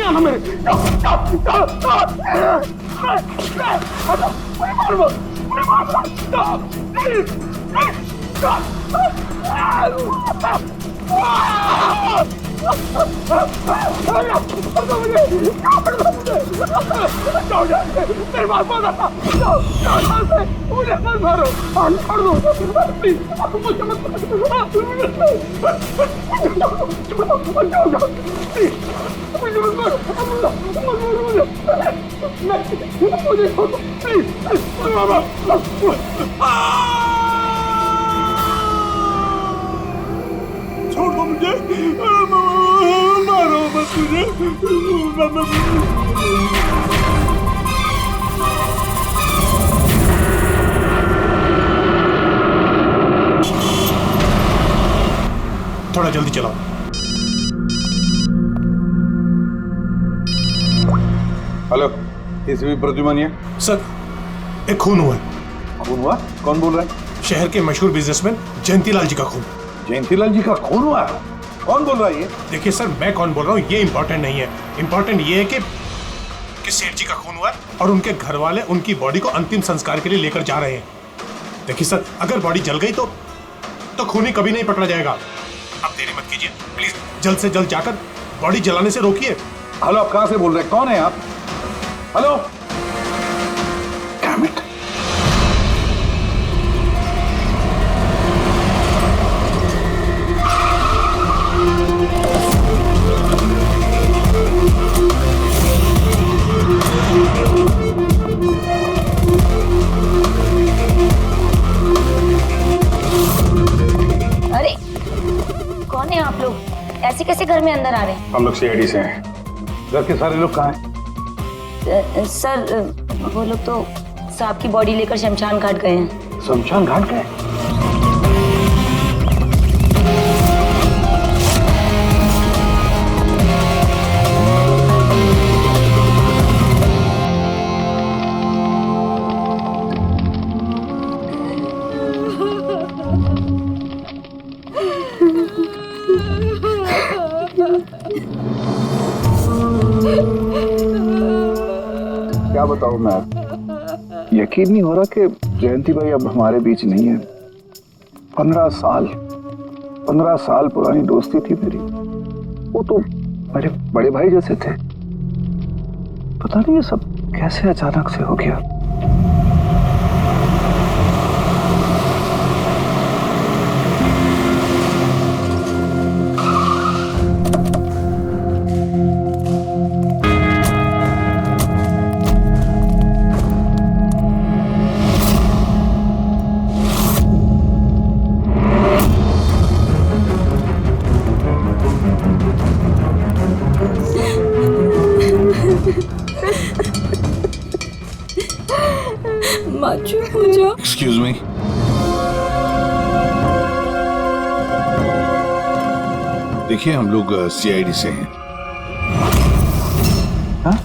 आना मेरे। मुझे मत मारो, छोड़ दो प्लीज, मुझे मत छोड़ दो मुझे, मारो मत मुझे। थोड़ा जल्दी चलाओ। हेलो, एसीपी प्रद्युमन है। सर, एक खून हुआ है। खून हुआ? कौन बोल रहा है? शहर के मशहूर बिजनेसमैन जयंतीलाल जी का खून। जयंतीलाल जी का खून हुआ? कौन बोल रहा है ये? देखिए सर, मैं कौन बोल रहा हूँ ये इम्पोर्टेंट नहीं है। इम्पोर्टेंट ये है कि सेठ जी का खून हुआ है और उनके घर वाले उनकी बॉडी को अंतिम संस्कार के लिए लेकर जा रहे हैं। देखिए सर, अगर बॉडी जल गई तो खूनी कभी नहीं पकड़ा जाएगा। अब देरी मत कीजिए प्लीज, जल्द से जल्द जाकर बॉडी जलाने से रोकिए। हेलो, आप कहाँ से बोल रहे हैं? कौन है आप? हेलो। Damn it. अरे कौन है आप लोग? ऐसे कैसे घर में अंदर आ रहे हैं? हम लोग सीआईडी से हैं। घर के सारे लोग कहाँ हैं? सर वो लोग तो साहब की बॉडी लेकर शमशान घाट गए हैं। शमशान घाट गए? क्या बताऊं मैं, यकीन नहीं हो रहा कि जयंती भाई अब हमारे बीच नहीं है। 15 साल पुरानी दोस्ती थी मेरी। वो तो मेरे बड़े भाई जैसे थे। पता नहीं ये सब कैसे अचानक से हो गया। Excuse me. देखिए, हम लोग सीआईडी से हैं। हाँ?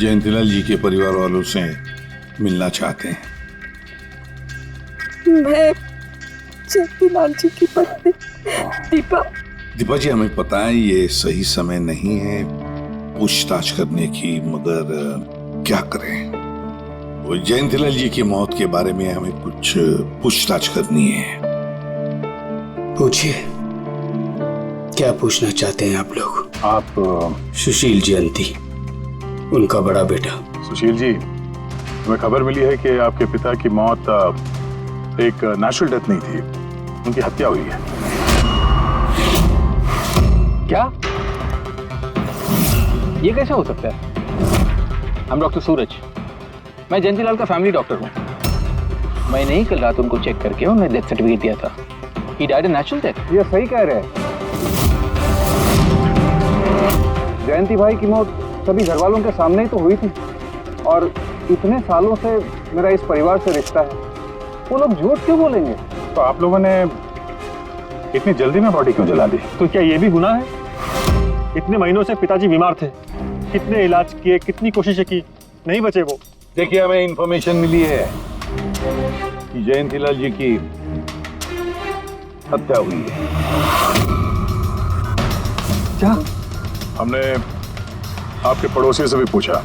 जयंतीलाल जी के परिवार वालों से मिलना चाहते हैं। मैं जयंतीलाल जी की पत्नी दीपा। दीपा जी, हमें पता है ये सही समय नहीं है पूछताछ करने की, मगर क्या करें? वो जयंतीलाल जी की मौत के बारे में हमें कुछ पूछताछ करनी है। पूछिए, क्या पूछना चाहते हैं आप लोग? आप सुशील जयंती, उनका बड़ा बेटा। सुशील जी, हमें खबर मिली है कि आपके पिता की मौत एक नेचुरल डेथ नहीं थी, उनकी हत्या हुई है। क्या? ये कैसे हो सकता है? हम डॉक्टर सूरज, मैं जयंतीलाल का फैमिली डॉक्टर हूँ। मैंने ही कल रात उनको चेक करके उन्हें डेथ सर्टिफिकेट दिया था। He died a natural death। ये सही कह रहे हैं। जयंती भाई की मौत सभी घर वालों के सामने ही तो हुई थी, और इतने सालों से मेरा इस परिवार से रिश्ता है, वो लोग झूठ क्यों बोलेंगे? तो आप लोगों ने इतनी जल्दी में बॉडी क्यों जला दी? तो क्या ये भी गुनाह है? इतने महीनों से पिताजी बीमार थे, कितने इलाज किए, कितनी कोशिशें की, नहीं बचे वो। देखिए, हमें इंफॉर्मेशन मिली है कि जयंतीलाल जी की हत्या हुई है। क्या? हमने आपके पड़ोसी से भी पूछा,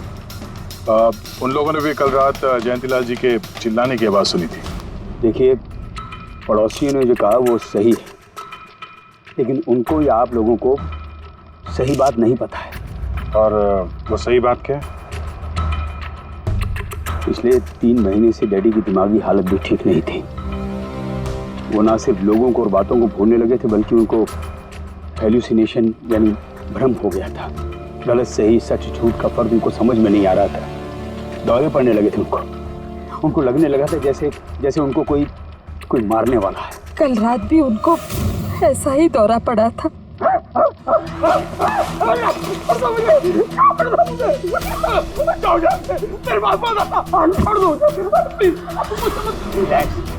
उन लोगों ने भी कल रात जयंतीलाल जी के चिल्लाने की आवाज सुनी थी। देखिए, पड़ोसियों ने जो कहा वो सही है, लेकिन उनको या आप लोगों को सही बात नहीं पता है। और वो सही बात क्या है? पिछले 3 महीने से डैडी की दिमागी हालत भी ठीक नहीं थी। वो ना सिर्फ लोगों को और बातों को भूलने लगे थे, बल्कि उनको हेल्यूसिनेशन यानी भ्रम हो गया था। गलत सही, सच झूठ का फर्क उनको समझ में नहीं आ रहा था। दौरे पड़ने लगे थे उनको लगने लगा था जैसे उनको कोई मारने वाला है। कल रात भी उनको ऐसा ही दौरा पड़ा था।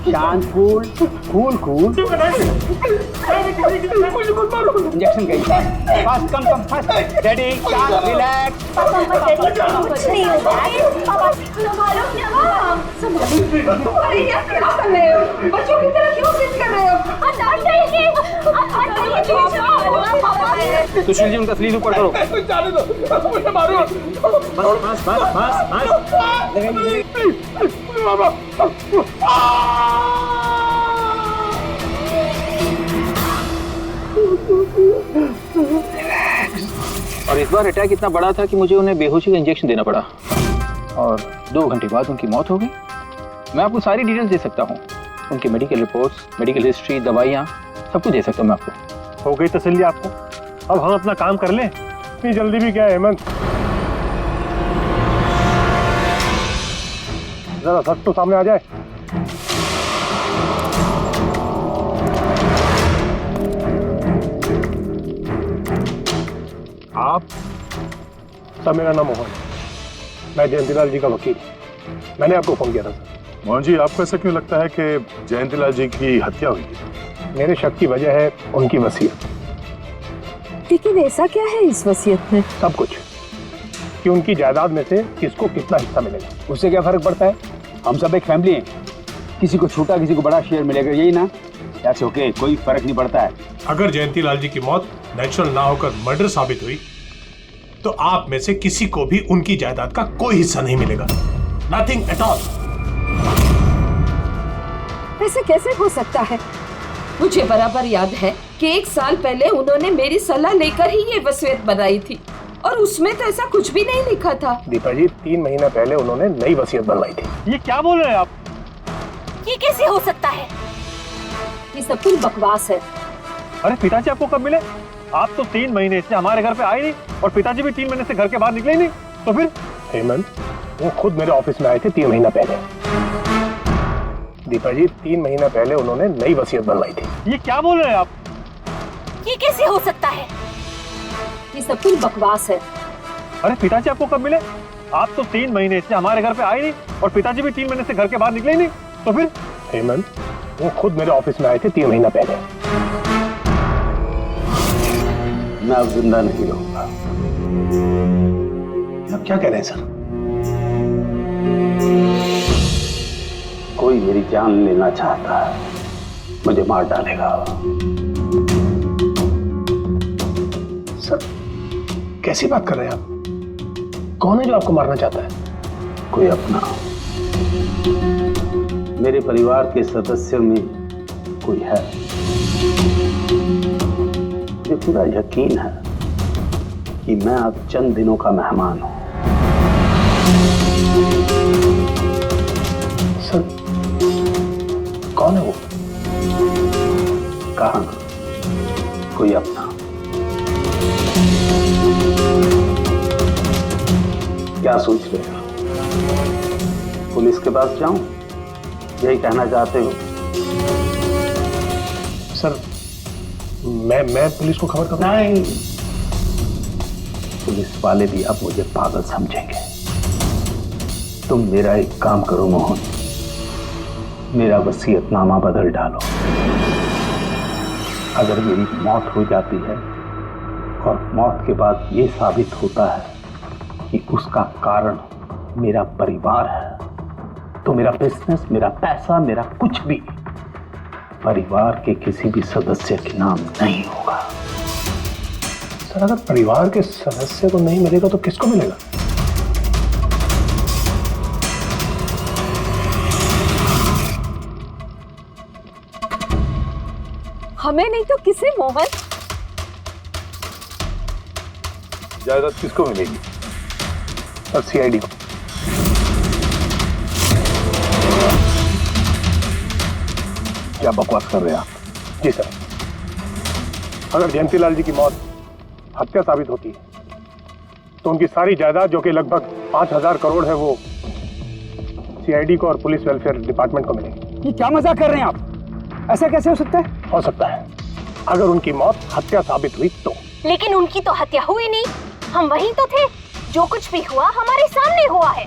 शांत, कूल। इंजेक्शन गई। Fast, come fast. डैडी, शांत, रिलैक्स। कुछ नहीं होगा। बच्चों की तरह क्यों जिद कर रहे हो? सुशील जी, उनका स्लीव ऊपर करो। और इस बार अटैक इतना बड़ा था कि मुझे उन्हें बेहोशी का इंजेक्शन देना पड़ा और 2 घंटे बाद उनकी मौत हो गई। मैं आपको सारी डिटेल्स दे सकता हूँ, उनकी मेडिकल रिपोर्ट्स, मेडिकल हिस्ट्री, दवाइयाँ, सब कुछ दे सकता हूँ मैं आपको। हो गई तसल्ली आपको? अब हम अपना काम कर लें। इतनी जल्दी भी क्या है हेमंत? जरा सच तो सामने आ जाए। आप सर, मेरा नाम मोहन, मैं जयंतीलाल जी का वकील। मैंने आपको फोन किया था सर। मोहन जी, आपको ऐसा क्यों लगता है कि जयंतीलाल जी की हत्या हुई है? मेरे शक की वजह है उनकी वसीयत। लेकिन ऐसा क्या है इस वसीयत में? सब कुछ, कि उनकी जायदाद में से किसको कितना हिस्सा मिलेगा। उससे क्या फर्क पड़ता है? हम सब एक फैमिली हैं, किसी को छोटा किसी को बड़ा शेयर मिलेगा, यही ना? दैट्स ओके, कोई फर्क नहीं पड़ता है। अगर जयंतीलाल जी की मौत नेचुरल ना होकर मर्डर साबित हुई तो आप में से किसी को भी उनकी जायदाद का कोई हिस्सा नहीं मिलेगा। Nothing at all. ऐसे कैसे हो सकता है? मुझे बराबर याद है कि 1 साल पहले उन्होंने मेरी सलाह लेकर ही ये वसीयत बनाई थी, और उसमें तो ऐसा कुछ भी नहीं लिखा था। दीपा जी, 3 महीना पहले उन्होंने नई वसीयत बनवाई थी। ये क्या बोल रहे हैं आप? ये कैसे हो सकता है? ये सब कुछ बकवास है। अरे पिताजी आपको कब मिले? आप तो 3 महीने से हमारे घर पे आए नहीं, और पिताजी भी 3 महीने से घर के बाहर निकले ही नहीं। तो फिर? हेमंत, वो खुद मेरे ऑफिस में आए थे 3 महीना पहले। दीपा जी, 3 महीना पहले उन्होंने नई वसीयत बनवाई थी। ये क्या बोल रहे हैं आप? ये कैसे हो सकता है? ये सब कुछ बकवास है। अरे पिताजी आपको कब मिले? आप तो 3 महीने से हमारे घर पे आए नहीं, और पिताजी भी 3 महीने से घर के बाहर निकले ही नहीं। तो फिर? हेमंत, वो खुद मेरे ऑफिस में आए थे 3 महीना पहले। मैं अब जिंदा नहीं रहूंगा। आप क्या कह रहे हैं सर? कोई मेरी जान लेना चाहता है, मुझे मार डालेगा। सर, कैसी बात कर रहे हैं आप? कौन है जो आपको मारना चाहता है? कोई अपना, मेरे परिवार के सदस्यों में कोई है। मुझे पूरा यकीन है कि मैं अब चंद दिनों का मेहमान हूं। सर, कौन है वो? कहा ना, कोई अपना। क्या सोच रहे हो? पुलिस के पास जाऊं? यही कहना चाहते हो? सर, मैं पुलिस को खबर करूं? नहीं, पुलिस वाले भी अब मुझे पागल समझेंगे। तुम मेरा एक काम करो मोहन, मेरा वसीयतनामा बदल डालो। अगर मेरी मौत हो जाती है और मौत के बाद ये साबित होता है कि उसका कारण मेरा परिवार है, तो मेरा बिजनेस, मेरा पैसा, मेरा कुछ भी परिवार के किसी भी सदस्य के नाम नहीं होगा। सर अगर परिवार के सदस्य को नहीं मिलेगा तो किसको मिलेगा? हमें नहीं तो किसे मोहन? जायदाद किसको मिलेगी? सर सीआईडी को। क्या बकवास कर रहे हैं आप? जी सर, अगर जयंतीलाल जी की मौत हत्या साबित होती है तो उनकी सारी जायदाद जो कि लगभग 5,000 करोड़ है वो सीआईडी को और पुलिस वेलफेयर डिपार्टमेंट को मिलेगी। ये क्या मजाक कर रहे हैं आप? ऐसा कैसे हो सकता है? हो सकता है अगर उनकी मौत हत्या साबित हुई तो। लेकिन उनकी तो हत्या हुई नहीं, हम वहीं तो थे। जो कुछ भी हुआ हमारे सामने हुआ है।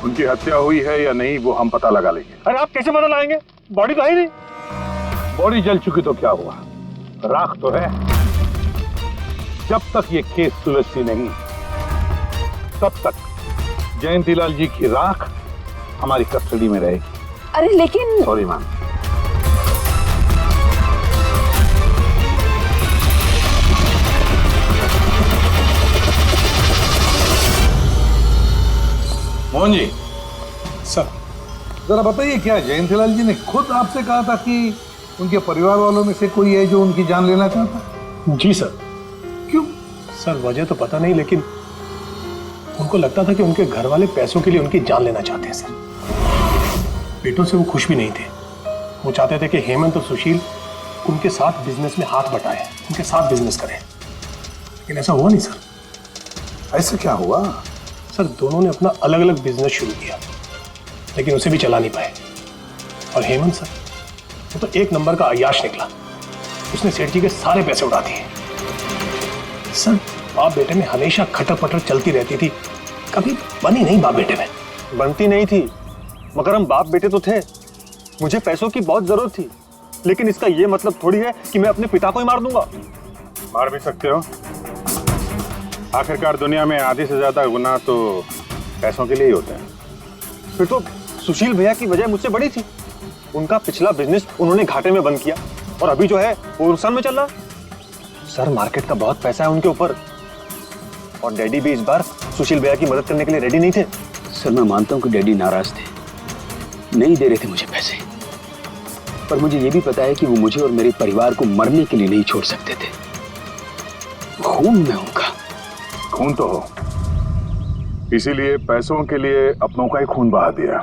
उनकी हत्या हुई है या नहीं वो हम पता लगा लेंगे। अरे आप कैसे पता लगाएंगे? बॉडी तो है ही नहीं। बॉडी जल चुकी तो क्या हुआ, राख तो है। जब तक ये केस सुलझती नहीं तब तक जयंतीलाल जी की राख हमारी कस्टडी में रहेगी। अरे लेकिन sorry ma'am. Mohan ji, sir जरा बताइए, क्या जयंतीलाल जी ने खुद आपसे कहा था कि उनके परिवार वालों में से कोई है जो उनकी जान लेना चाहता? जी सर। क्यों? सर वजह तो पता नहीं, लेकिन उनको लगता था कि उनके घर वाले पैसों के लिए उनकी जान लेना चाहते हैं सर। बेटों से वो खुश भी नहीं थे। वो चाहते थे कि हेमंत और सुशील उनके साथ बिजनेस में हाथ बटाएं, उनके साथ बिजनेस करें, लेकिन ऐसा हुआ नहीं सर। ऐसा क्या हुआ? सर दोनों ने अपना अलग अलग बिजनेस शुरू किया, लेकिन उसे भी चला नहीं पाए। और हेमंत सर वो तो एक नंबर का अय्याश निकला। उसने सेठ जी के सारे पैसे उड़ा दिए। सर बाप बेटे में हमेशा खटर पटर चलती रहती थी, कभी बनी नहीं बाप बेटे में। बनती नहीं थी, मगर हम बाप बेटे तो थे। मुझे पैसों की बहुत जरूरत थी, लेकिन इसका ये मतलब थोड़ी है कि मैं अपने पिता को ही मार दूंगा। मार भी सकते हो। आखिरकार दुनिया में आधी से ज्यादा गुनाह तो पैसों के लिए ही होते हैं। फिर तो सुशील भैया की वजह मुझसे बड़ी थी। उनका पिछला बिजनेस उन्होंने घाटे में बंद किया और अभी जो है वो नुकसान में चल रहा। सर मार्केट का बहुत पैसा है उनके ऊपर, और डैडी भी इस बार सुशील भैया की मदद करने के लिए रेडी नहीं थे। सर मैं मानता हूँ कि डैडी नाराज थे, नहीं दे रहे थे मुझे पैसे, पर मुझे ये भी पता है कि वो मुझे और मेरे परिवार को मरने के लिए नहीं छोड़ सकते थे। खून में उनका खून तो हो, इसीलिए पैसों के लिए अपनों का ही खून बहा दिया।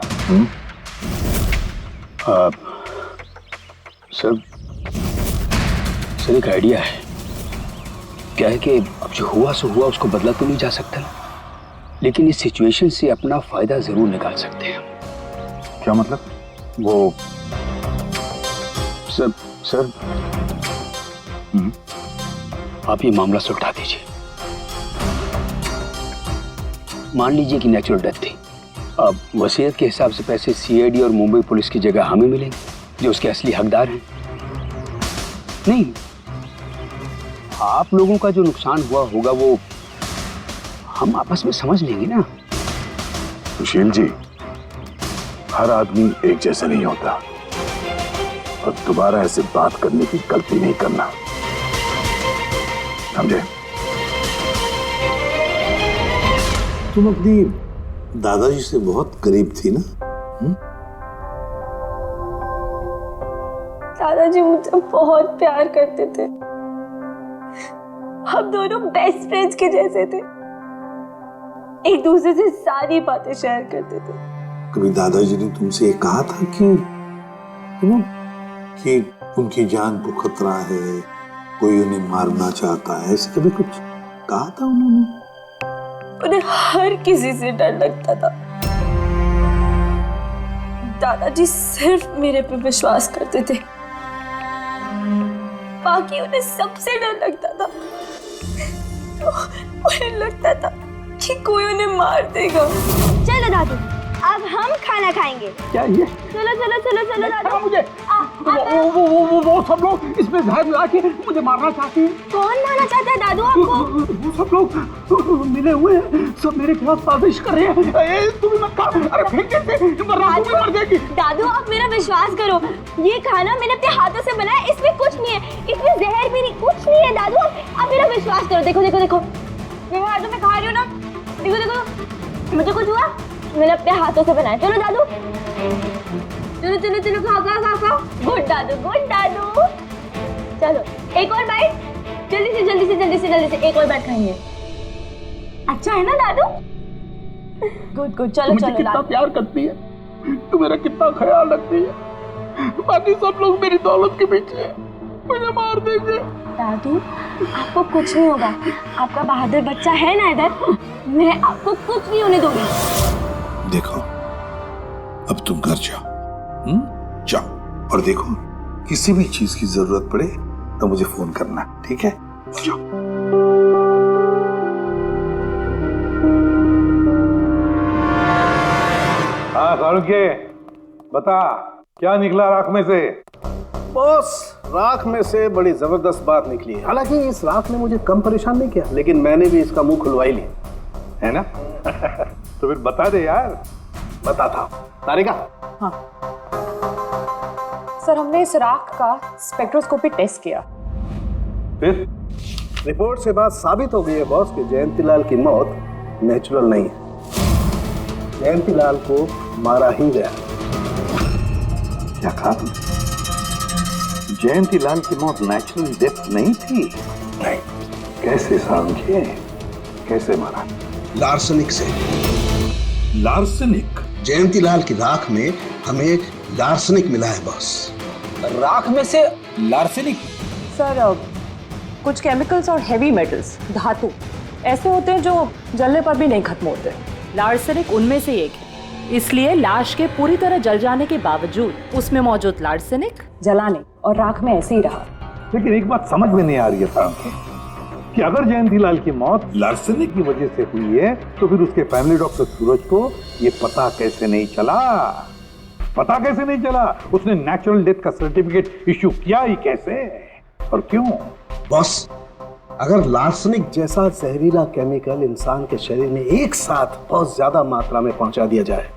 सर एक आइडिया है। क्या है कि अब जो हुआ सो हुआ, उसको बदला तो नहीं जा सकता ना, लेकिन इस सिचुएशन से अपना फायदा जरूर निकाल सकते हैं। क्या मतलब? वो सर आप ये मामला सुलझा दीजिए। मान लीजिए कि नेचुरल डेथ थी, अब वसीयत के हिसाब से पैसे सीआईडी और मुंबई पुलिस की जगह हमें मिलेंगे जो उसके असली हकदार हैं। नहीं, आप लोगों का जो नुकसान हुआ होगा वो हम आपस में समझ लेंगे ना। सुशील जी, हर आदमी एक जैसा नहीं होता, और दोबारा ऐसे बात करने की गलती नहीं करना, समझे? तुम अपनी दादाजी से बहुत करीब थी ना? दादाजी मुझे बहुत प्यार करते थे। हम दोनों बेस्ट फ्रेंड्स के जैसे थे, एक दूसरे से सारी बातें शेयर करते थे। कभी दादाजी ने तुमसे ये कहा था कि कि उनकी जान को खतरा है, कोई उन्हें मारना चाहता है, ऐसे कभी कुछ कहा था उन्होंने? उन्हें हर किसी से डर लगता था। दादाजी सिर्फ मेरे पे विश्वास करते थे, बाकी उन्हें सबसे डर लगता था। तो उन्हें लगता था कि कोई उन्हें मार देगा। चलो दादू, अब हम खाना खाएंगे। क्या ये? चलो चलो चलो चलो दादू। मुझे वो सब लोग इसमें जहर मिला के मुझे मारना चाहते हैं। कौन मारना चाहता है दादू आपको? वो सब लोग मिले हुए हैं, सब मेरे खिलाफ साजिश कर रहे हैं। तुम मत खा, अरे फेंक देते वरना तू भी मर जाएगी। दादू आप मेरा विश्वास करो, ये खाना मैंने अपने हाथों से बनाया, इसमें कुछ नहीं है, इसमें जहर भी नहीं, कुछ नहीं है दादू। आप मेरा विश्वास करो। देखो देखो देखो, मेरे हाथों में खा रही हो ना, देखो देखो, मुझे कुछ हुआ, मैंने अपने हाथों से बनाया। चलो दादू, चलो चलो चलो, खाओ खाओ खाओ खाओ। गुड दादू, गुड दादू। चलो एक और बाइट, जल्दी से जल्दी से जल्दी से जल्दी से एक और बाइट खाएंगे। अच्छा है ना दादू? गुड गुड, चलो मुझे चलो कितना दादू। प्यार करती है, तू मेरा कितना ख्याल रखती है, बाकी सब लोग मेरी दौलत के पीछे हैं, मुझे मार देंगे। दादू आपको कुछ नहीं होगा, आपका बहादुर बच्चा है ना इधर, मैं आपको कुछ नहीं होने दूंगी। देखो, अब तुम घर जाओ, जाओ, और देखो किसी भी चीज की जरूरत पड़े तो मुझे फोन करना, ठीक है? जाओ। हाँ सारुके, बता क्या निकला राख में से? बॉस, राख में से बड़ी जबरदस्त बात निकली है। हालांकि इस राख ने मुझे कम परेशान नहीं किया, लेकिन मैंने भी इसका मुंह खुलवा ही लिया, है ना? तो फिर बता दे यार। बताता हूं। तारिका। हाँ सर, हमने इस राख का स्पेक्ट्रोस्कोपी टेस्ट किया, फिर रिपोर्ट से बात साबित हो गई है बॉस कि जयंतीलाल की मौत नेचुरल नहीं है, जयंतीलाल को मारा ही गया। क्या कहा तुमने? जयंतीलाल की मौत नेचुरल डेथ नहीं थी? नहीं। कैसे समझे? कैसे मारा? लार्सनिक से। लार्सनिक? जयंतीलाल की राख में हमें लार्सनिक मिला है बॉस। राख में से लार्सेनिक? सर कुछ केमिकल्स और हेवी मेटल्स, धातु ऐसे होते हैं जो जलने पर भी नहीं खत्म होते। लार्सेनिक उनमें से एक है, इसलिए लाश के पूरी तरह जल जाने के बावजूद उसमें मौजूद लार्सेनिक जलाने और राख में ऐसे ही रहा। लेकिन एक बात समझ में नहीं आ रही है कि अगर जयंतीलाल की मौत लार्सेनिक की वजह से हुई है तो फिर उसके फैमिली डॉक्टर सूरज को ये पता कैसे नहीं चला? पता कैसे नहीं चला? उसने नेचुरल डेथ का सर्टिफिकेट इश्यू किया ही कैसे और क्यों? बॉस, अगर लार्सनिक जैसा जहरीला केमिकल इंसान के शरीर में एक साथ बहुत ज्यादा मात्रा में पहुंचा दिया जाए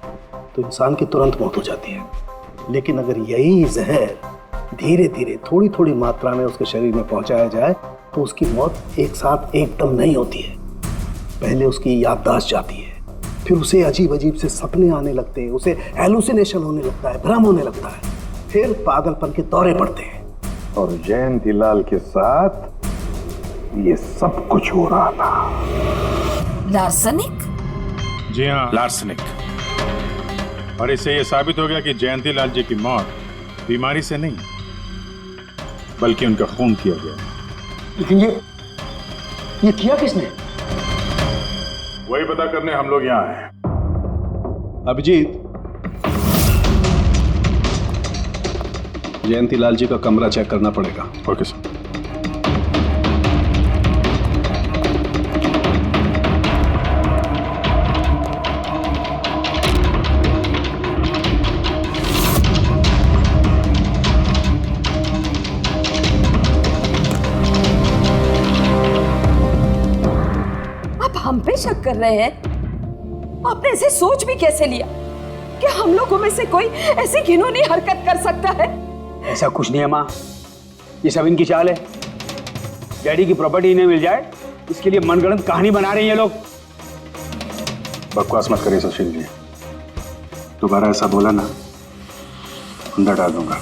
तो इंसान की तुरंत मौत हो जाती है, लेकिन अगर यही जहर धीरे धीरे थोड़ी थोड़ी मात्रा में उसके शरीर में पहुंचाया जाए तो उसकी मौत एक साथ एकदम नहीं होती है। पहले उसकी याददाश्त जाती है, फिर उसे अजीब अजीब से सपने आने लगते हैं, उसे हेलुसिनेशन होने लगता है, भ्रम होने लगता है, फिर पागलपन के दौरे पड़ते हैं। और जयंतीलाल के साथ ये सब कुछ हो रहा था। लार्सनिक? जी हाँ, लार्सनिक। और इससे यह साबित हो गया कि जयंतीलाल जी की मौत बीमारी से नहीं बल्कि उनका खून किया गया। लेकिन ये किया किसने? वही पता करने हम लोग यहाँ हैं। अभिजीत, जयंतीलाल जी का कमरा चेक करना पड़ेगा। Okay sir. हम पे शक कर रहे हैं? आपने ऐसे सोच भी कैसे लिया कि हम लोगों में से कोई ऐसी घिनौनी हरकत कर सकता है? ऐसा कुछ नहीं है माँ, ये सब इनकी चाल है। डैडी की प्रॉपर्टी इन्हें मिल जाए इसके लिए मनगढ़ंत कहानी बना रहे हैं ये लोग। बकवास मत करिए सुशील जी, दोबारा ऐसा बोला ना अंदर डाल दूंगा।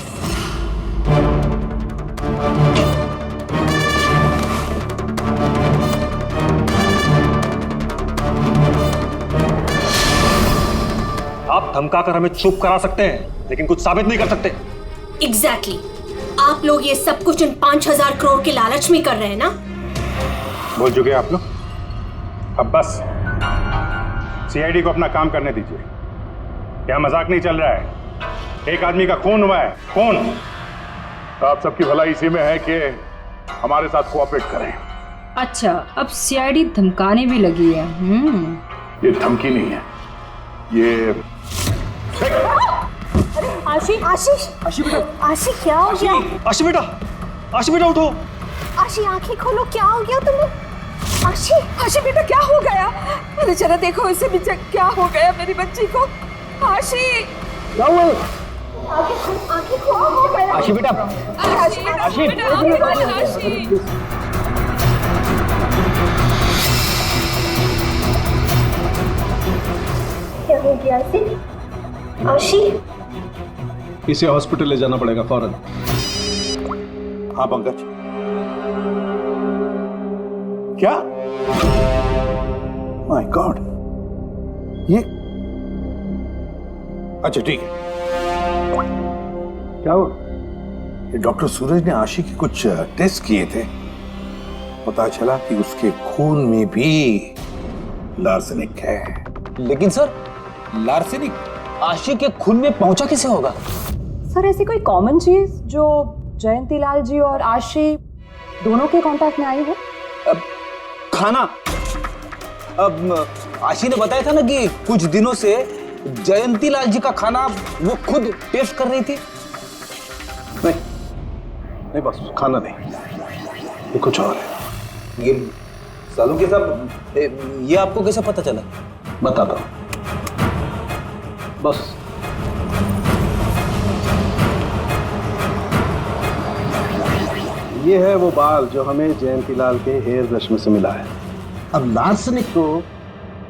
आप धमकाकर हमें चुप करा सकते हैं लेकिन कुछ साबित नहीं कर सकते। एग्जैक्टली। आप लोग ये सब कुछ इन 5000 करोड़ के लालच में कर रहे हैं ना? बोल चुके आप लोग, अब बस सीआईडी को अपना काम करने दीजिए। क्या मजाक नहीं चल रहा है? एक आदमी का खून हुआ है, खून। आप सबकी भलाई इसी में है कि हमारे साथ कोऑपरेट करें। अच्छा, अब सीआईडी धमकाने भी लगी है। ये धमकी नहीं है, ये आशी आशीष आशी बेटा, आशी क्या हो गया? आशी बेटा, आशी बेटा उठो। आशी आंखें खोलो, क्या हो गया तुम्हें? आशी आशी बेटा क्या हो गया? अरे जरा देखो इसे भी, क्या हो गया मेरी बच्ची को? आशी क्या हुआ? आंखें खोलो, हो गया? आशी बेटा, आशी आशी आशी क्या हो गया आशी? आशी इसे हॉस्पिटल ले जाना पड़ेगा फौरन। हाँ पंकज। क्या? माय गॉड, ये अच्छा ठीक है। क्या हुआ? ये डॉक्टर सूरज ने आशी के कुछ टेस्ट किए थे, पता चला कि उसके खून में भी लार्सेनिक है। लेकिन सर, लार्सेनिक आशी के खून में पहुंचा कैसे होगा? सर ऐसी कोई कॉमन चीज जो जयंती लाल जी और आशी दोनों के कांटेक्ट में आई हो? खाना। अब आशी ने बताया था ना कि कुछ दिनों से जयंती लाल जी का खाना वो खुद टेस्ट कर रही थी। नहीं बस खाना नहीं, ये कुछ और है। ये सालू के साहब, ये आपको कैसे पता चला? बताता हूं, बस ये है वो बाल जो हमें जयंतीलाल के हेयर ब्रश में से मिला है। अब लार्सेनिक तो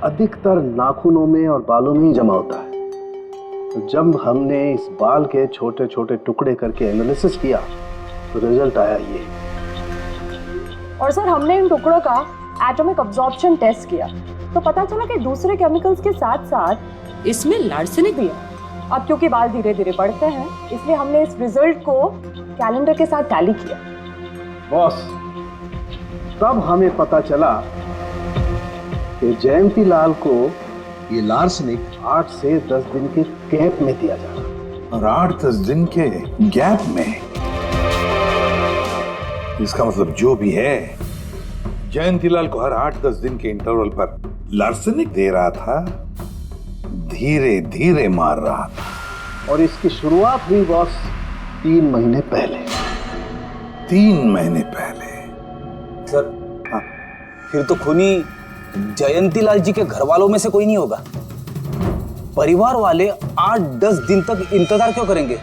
अधिकतर नाखूनों में और बालों में ही जमा होता है। तो जब हमने इस बाल के छोटे छोटे टुकड़े करके एनालिसिस किया तो रिजल्ट आया ये। और सर हमने इन टुकड़ों का एटॉमिक अब्जॉर्प्शन टेस्ट किया तो पता चला कि दूसरे केमिकल्स के साथ साथ इसमें लार्सेनिक भी है। अब क्योंकि बाल धीरे धीरे बढ़ते हैं इसलिए हमने इस रिजल्ट को कैलेंडर के साथ टैली किया। बॉस, तब हमें पता चला कि जयंतीलाल को ये लार्सेनिक 8 से 10 दिन के गैप में दिया जा रहा। और 8-10 दिन के गैप में, इसका मतलब जो भी है जयंतीलाल को हर 8-10 दिन के इंटरवल पर लार्सेनिक दे रहा था, धीरे धीरे मार रहा था। और इसकी शुरुआत हुई बॉस 3 महीने पहले। 3 महीने पहले? सर हाँ, फिर तो खूनी जयंतीलाल जी के घर वालों में से कोई नहीं होगा। परिवार वाले 8-10 दिन तक इंतजार क्यों करेंगे?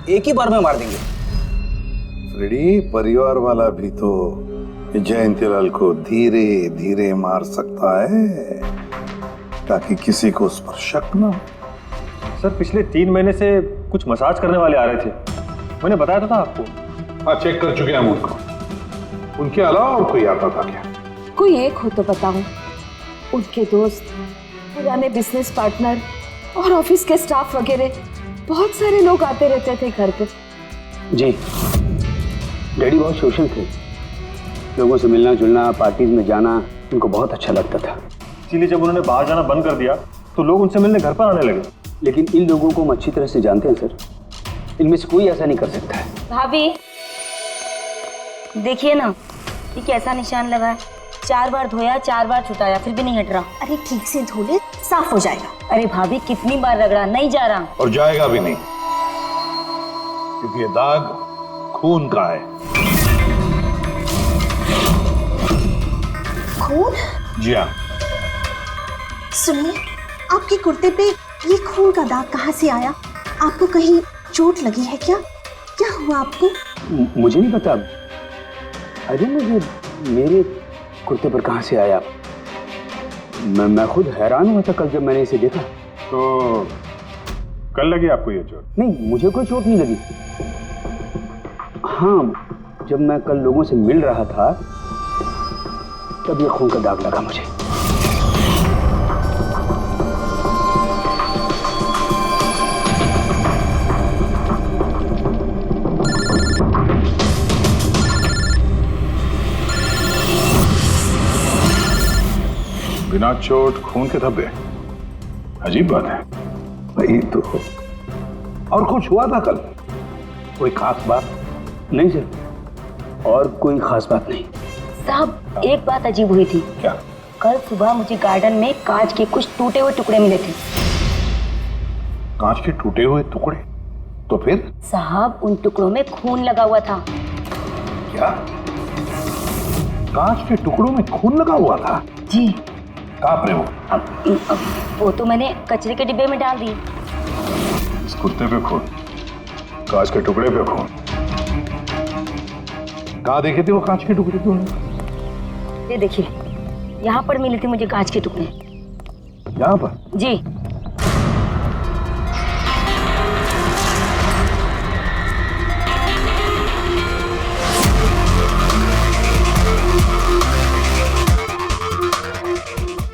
एक ही बार में मार देंगे। फ्रेडी, परिवार वाला भी तो जयंतीलाल को धीरे धीरे मार सकता है ताकि किसी को उस पर शक ना हो। सर पिछले 3 महीने से कुछ मसाज करने वाले आ रहे थे, मैंने बताया था आपको। हाँ, चेक कर चुके हैं हम उनको। उनके अलावा और कोई आता था क्या? कोई एक हो तो बताऊं। उनके दोस्त, पुराने बिजनेस पार्टनर और ऑफिस के स्टाफ वगैरह बहुत सारे लोग आते रहते थे घर पे। जी, डैडी बहुत सोशल थे। लोगों से मिलना जुलना, पार्टीज में जाना उनको बहुत अच्छा लगता था। इसीलिए जब उन्होंने बाहर जाना बंद कर दिया तो लोग उनसे मिलने घर पर आने लगे। लेकिन इन लोगों को हम अच्छी तरह से जानते हैं सर, इनमें से कोई ऐसा नहीं कर सकता है। भाभी देखिए ना, ये कैसा निशान लगा है। 4 बार धोया, 4 बार छुटाया, फिर भी नहीं हट रहा। अरे ठीक से धो ले, साफ हो जाएगा। अरे भाभी कितनी बार रगड़ा, नहीं जा रहा। और जाएगा भी नहीं, क्योंकि ये दाग खून का है। खून? जी हाँ। सुनिए, आपके कुर्ते पे ये खून का दाग कहाँ से आया? आपको कहीं चोट लगी है क्या? क्या हुआ आपको? मुझे नहीं पता। अरे मुझे मेरे कुर्ते पर कहाँ से आया? मैं खुद हैरान हुआ था कल जब मैंने इसे देखा। तो कल लगी आपको ये चोट? नहीं, मुझे कोई चोट नहीं लगी। हाँ, जब मैं कल लोगों से मिल रहा था तब ये खून का दाग लगा मुझे। बिना चोट खून के धब्बे, अजीब बात है। वही तो। और कुछ हुआ था कल? कोई खास बात? नहीं सर, और कोई खास बात नहीं। साहब एक बात अजीब हुई थी। क्या? कल सुबह मुझे गार्डन में कांच के कुछ टूटे हुए टुकड़े मिले थे। कांच के टूटे हुए टुकड़े? तो फिर? साहब उन टुकड़ों में खून लगा हुआ था। क्या? कांच के टुकड़ों में खून लगा हुआ था? जी। कहाँ पर है वो? अब वो तो मैंने कचरे के डिब्बे में डाल दी। इस कुत्ते पे खून, कांच के टुकड़े पे खून। कहाँ देखे थे वो कांच के टुकड़े तुमने? ये देखिए, यहाँ पर मिले थे मुझे कांच के टुकड़े। यहाँ पर? जी।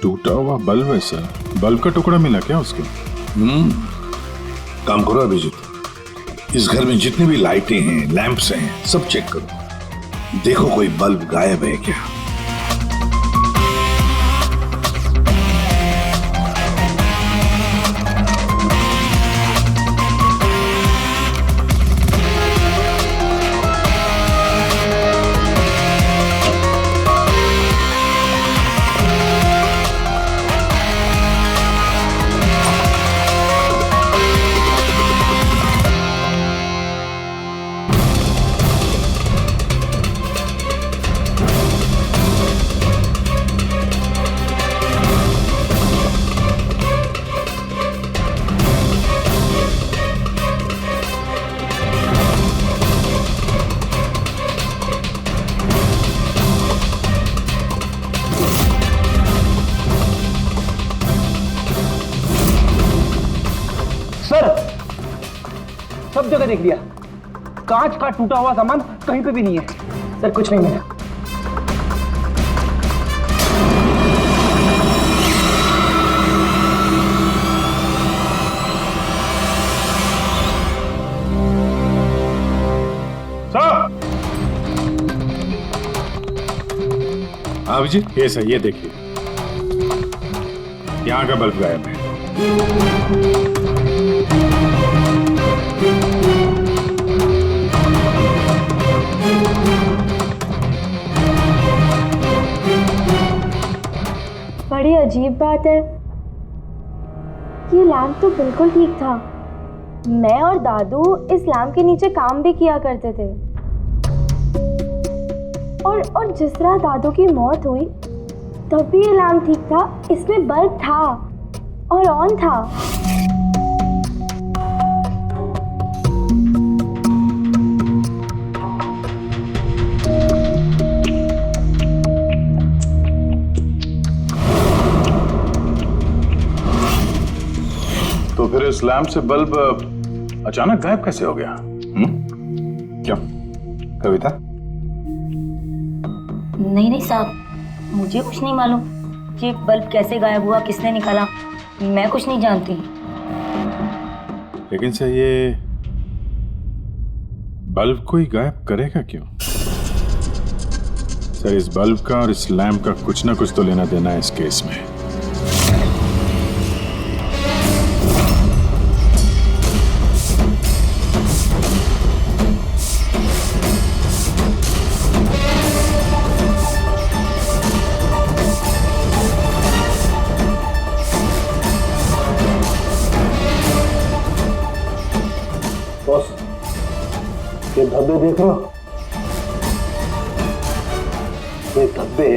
टूटा हुआ बल्ब है सर। बल्ब का टुकड़ा मिला क्या उसके? काम करो अभिजीत, इस घर में जितनी भी लाइटें हैं, लैंप्स हैं, सब चेक करो। देखो कोई बल्ब गायब है क्या। सब जगह देख लिया, कांच का टूटा हुआ सामान कहीं पे भी नहीं है। सर कुछ नहीं मिला। अभिजीत ये सही, ये देखिए, यहाँ का बल्ब गायब है। बड़ी अजीब बात है, ये लैंप तो बिल्कुल ठीक था। मैं और दादू इस लैंप के नीचे काम भी किया करते थे, और जिस तरह दादू की मौत हुई तब भी ये लैंप ठीक था, इसमें बल्ब था और ऑन था। तो फिर इस लैंप से बल्ब अचानक गायब कैसे हो गया? क्या कविता? नहीं साहब, मुझे कुछ नहीं मालूम कि बल्ब कैसे गायब हुआ, किसने निकाला, मैं कुछ नहीं जानती। लेकिन सर ये बल्ब कोई गायब करेगा क्यों? सर इस बल्ब का और इस लैंप का कुछ ना कुछ तो लेना देना है इस केस में। ये धब्बे देख रहे हो? ये धब्बे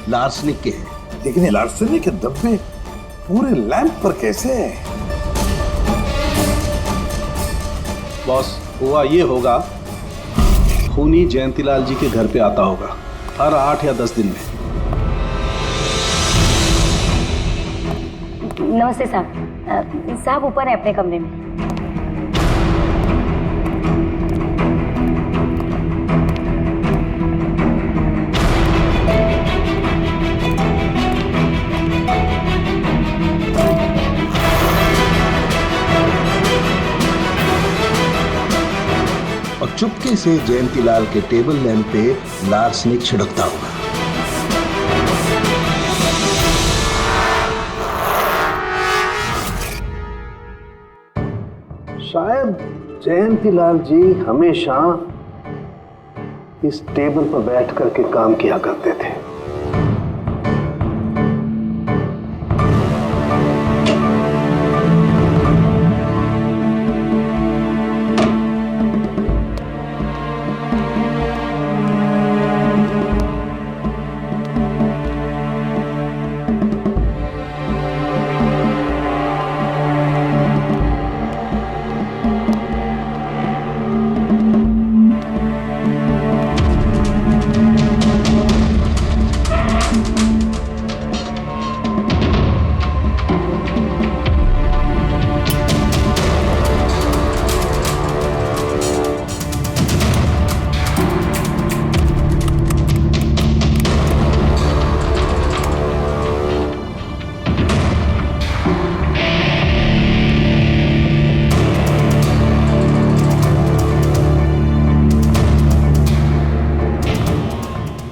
लार्सनिक के हैं। लेकिन ये लार्सनिक के धब्बे पूरे लैंप पर कैसे है? बॉस, हुआ ये होगा, खूनी जयंतीलाल जी के घर पे आता होगा हर 8 या 10 दिन में। नमस्ते साहब। साहब ऊपर है अपने कमरे में। और चुपके से जयंतीलाल के टेबल लैंप पे लार्सनिक छिड़कता होगा। शायद जयंतीलाल जी हमेशा इस टेबल पर बैठ करके काम किया करते थे।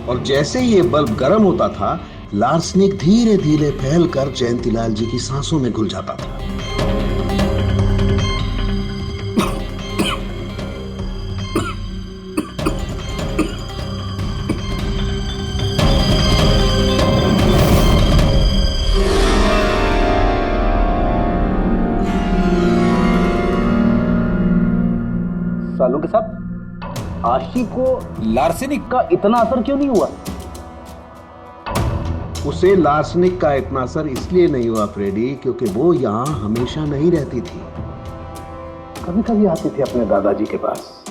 और जैसे ही ये बल्ब गर्म होता था, लार्सनिक धीरे धीरे फैलकर जयंतीलाल जी की सांसों में घुल जाता था। सालों के साथ आशी को लार्सेनिक का इतना असर क्यों नहीं हुआ? उसे लार्सनिक का इतना असर इसलिए नहीं हुआ फ्रेडी, क्योंकि वो यहां हमेशा नहीं रहती थी, कभी कभी आती थी अपने दादाजी के पास।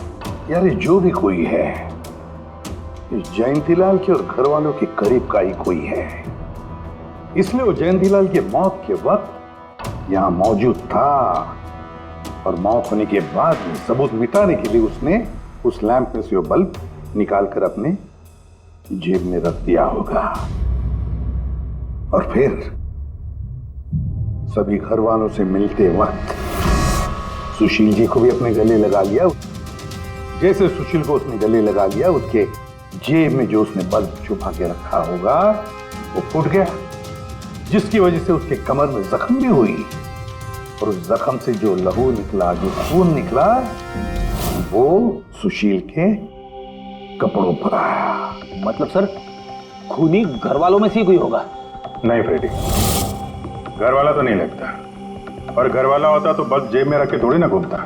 यार ये जो भी कोई है, इस जयंतीलाल के और घर वालों के करीब का ही कोई है, इसलिए वो जयंतीलाल की मौत के वक्त यहां मौजूद था, और मौत होने के बाद में सबूत मिटाने के लिए उसने उस लैंप में से वो बल्ब निकालकर अपने जेब में रख दिया होगा, और फिर सभी घर वालों से मिलते वक्त सुशील जी को भी अपने गले लगा लिया। जैसे सुशील को उसने गले लगा लिया, उसके जेब में जो उसने बल्ब छुपा के रखा होगा वो फूट गया, जिसकी वजह से उसके कमर में जख्म भी हुई, और उस जख्म से जो लहू निकला, जो खून निकला, वो सुशील के कपड़ों पर आया। मतलब सर, खूनी घर वालों में से कोई होगा? नहीं फ्रेडी, घर वाला तो नहीं लगता, और घर वाला होता तो बस जेब में रख के थोड़ी ना घूमता।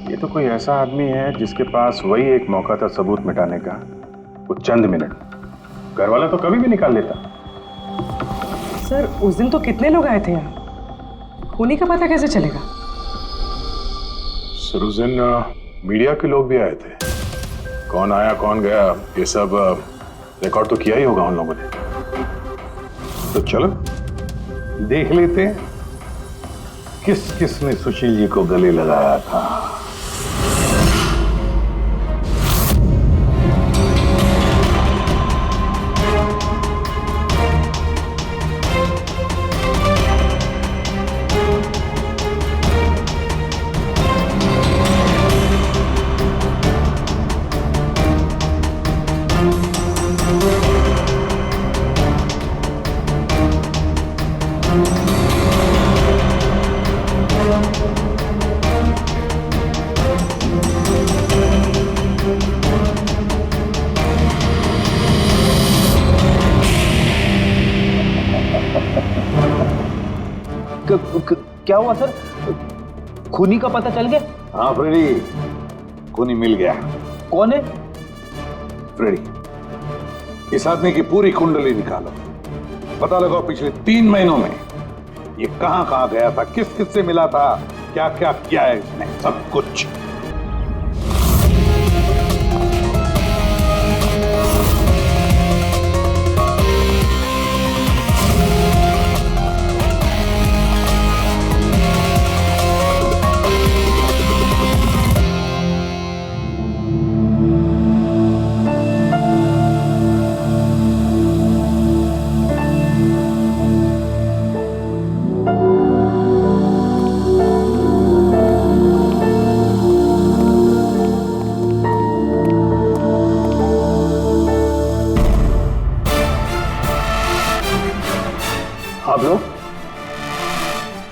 ये तो कोई ऐसा आदमी है जिसके पास वही एक मौका था सबूत मिटाने का, वो चंद मिनट। घर वाला तो कभी भी निकाल लेता। सर उस दिन तो कितने लोग आए थे यहाँ, खूनी का पता कैसे चलेगा? सर उस दिन मीडिया के लोग भी आए थे, कौन आया कौन गया ये सब रिकॉर्ड तो किया ही होगा उन लोगों ने। तो चलो देख लेते हैं किस किस ने सुशील जी को गले लगाया था। क्या हुआ सर, खूनी का पता चल गया? हाँ फ्रेडी, खूनी मिल गया। कौन है? फ्रेडी, इस आदमी की पूरी कुंडली निकालो, पता लगाओ पिछले 3 महीनों में ये कहां कहां गया था, किस किस से मिला था, क्या क्या किया है इसने, सब कुछ।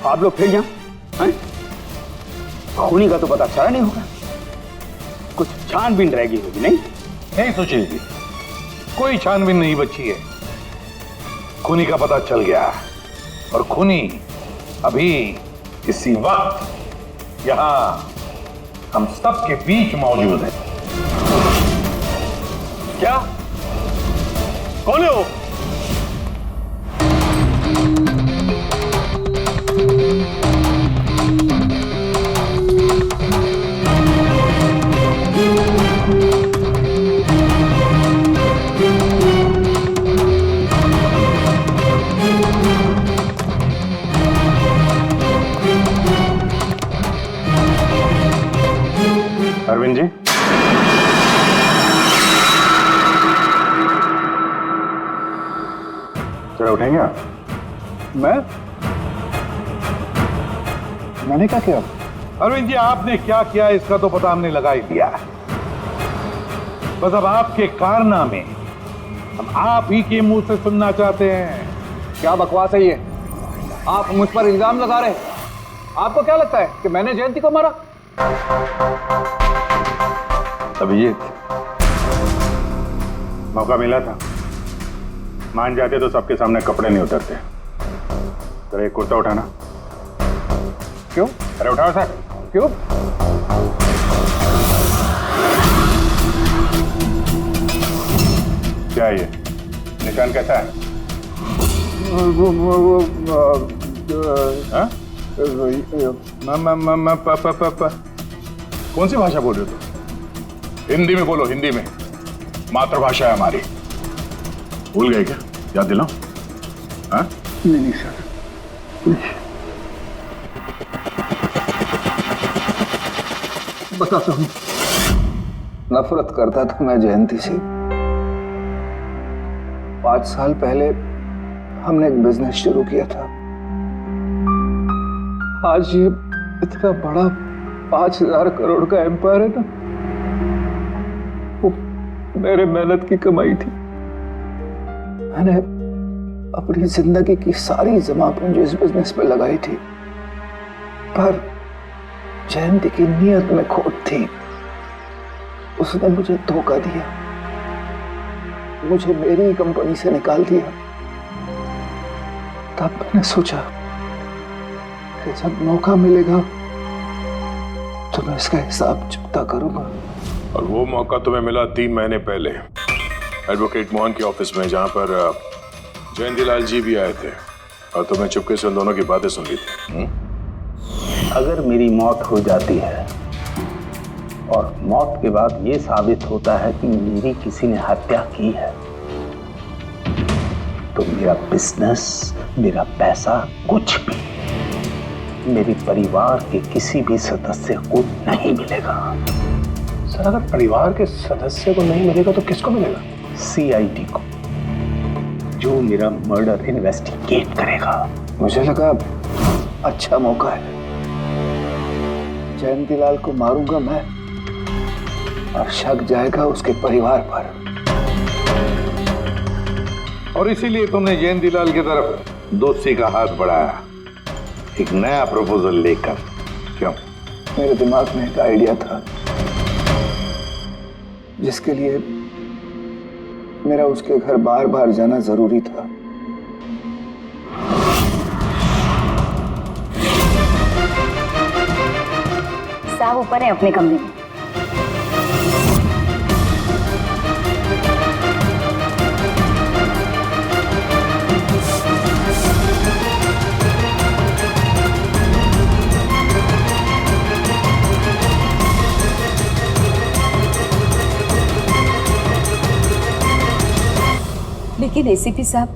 आप लोग फिर यहाँ हैं? खूनी का तो पता चला नहीं होगा, कुछ छानबीन रहेगी होगी। नहीं सुशील जी, कोई छानबीन नहीं बची है, खूनी का पता चल गया, और खूनी अभी इसी वक्त यहां हम सब के बीच मौजूद है। क्या? कौन है वो? अरविंद जी, जरा उठेंगे आप? मैंने क्या किया? अरविंद जी, आपने क्या किया इसका तो पता हमने लगा ही दिया। बस अब आपके कारनामे हम आप ही के मुंह से सुनना चाहते हैं। क्या बकवास है ये? आप मुझ पर इल्जाम लगा रहे हैं। आपको क्या लगता है कि मैंने जयंती को मारा? अभिजीत, मौका मिला था, मान जाते तो सबके सामने कपड़े नहीं उतरते। तेरा एक कुर्ता उठाना। क्यों? अरे उठाओ सर। क्यों? क्या है ये? निशान कैसा है? हाँ? कौन सी भाषा बोल रहे हो तुम? हिंदी में बोलो, हिंदी में। मातृभाषा है हमारी। भूल गए क्या? याद दिलाओ। हाँ? नहीं सर, बताता हूँ। नफरत करता था मैं जयंती से। 5 साल पहले हमने एक बिजनेस शुरू किया था। आज ये इतना बड़ा 5000 करोड़ का एम्पायर है ना, वो मेरे मेहनत की कमाई थी। मैंने अपनी जिंदगी की सारी जमा पूंजी इस बिजनेस पे लगाई थी, पर जयंती की नीयत में खोट थी। उसने मुझे धोखा दिया, मुझे मेरी कंपनी से निकाल दिया। तब मैंने सोचा कि जब मौका मिलेगा तो मैं इसका हिसाब चुकता करूंगा। और वो मौका तुम्हें मिला 3 महीने पहले एडवोकेट मोहन के ऑफिस में, जहां पर जयंतीलाल जी भी आए थे और तुमने चुपके से उन दोनों की बातें सुन ली थी। अगर मेरी मौत हो जाती है और मौत के बाद ये साबित होता है कि मेरी किसी ने हत्या की है, तो मेरा बिजनेस, मेरा पैसा, कुछ भी मेरे परिवार के किसी भी सदस्य को नहीं मिलेगा। सर, अगर परिवार के सदस्य को नहीं मिलेगा तो किसको मिलेगा? CID को, जो मेरा मर्डर इन्वेस्टिगेट करेगा। मुझे लगा अच्छा मौका है। जयंतीलाल को मारूंगा मैं और शक जाएगा उसके परिवार पर। और इसीलिए तुमने जयंतीलाल की तरफ दोस्ती का हाथ बढ़ाया, एक नया प्रपोजल लेकर। क्यों? मेरे दिमाग में एक आइडिया था जिसके लिए मेरा उसके घर बार बार जाना जरूरी था। साहब ऊपर है अपने कमरे में। लेकिन ACP साहब,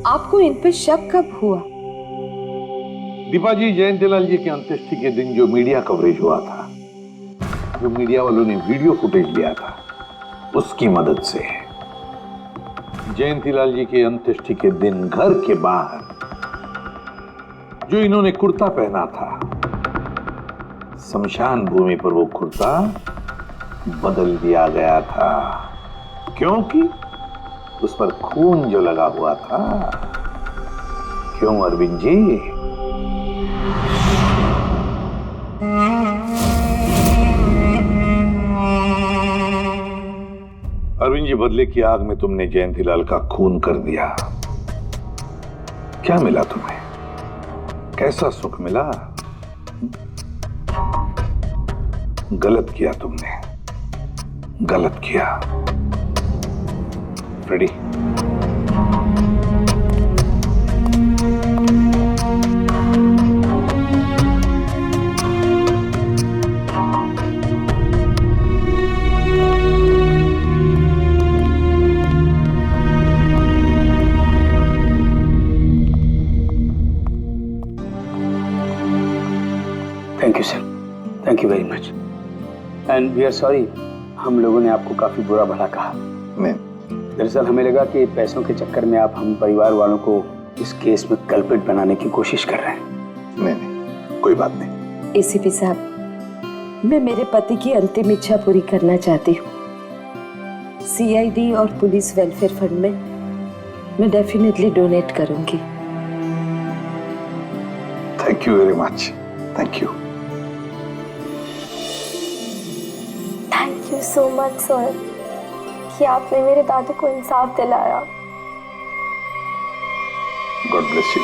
आपको इन पे शक कब हुआ? दीपा जी, जयंतीलाल जी की अंत्येष्टि के दिन जो मीडिया कवरेज हुआ था, जो मीडिया वालों ने वीडियो फुटेज लिया था, उसकी मदद से जयंतीलाल जी के अंत्येष्टि के दिन घर के बाहर जो इन्होंने कुर्ता पहना था, शमशान भूमि पर वो कुर्ता बदल दिया गया था, क्योंकि उस पर खून जो लगा हुआ था। क्यों अरविंद जी? अरविंद जी, बदले की आग में तुमने जयंतीलाल का खून कर दिया। क्या मिला तुम्हें? कैसा सुख मिला? गलत किया तुमने, गलत किया। Freddy, thank you sir, thank you very much, and we are sorry, हम लोगों ने आपको काफी बुरा भला कहा। दरअसल हमें लगा कि पैसों के चक्कर में आप हम परिवार वालों को इस केस में कल्प्रिट बनाने की कोशिश कर रहे हैं। नहीं, कोई बात नहीं। ACP साहब, मैं मेरे पति की अंतिम इच्छा पूरी करना चाहती हूँ। सीआईडी और पुलिस वेलफेयर फंड में मैं डेफिनेटली डोनेट करूंगी। Thank you very much, thank you. Thank you so much sir कि आपने मेरे दादू को इंसाफ दिलाया। God bless you.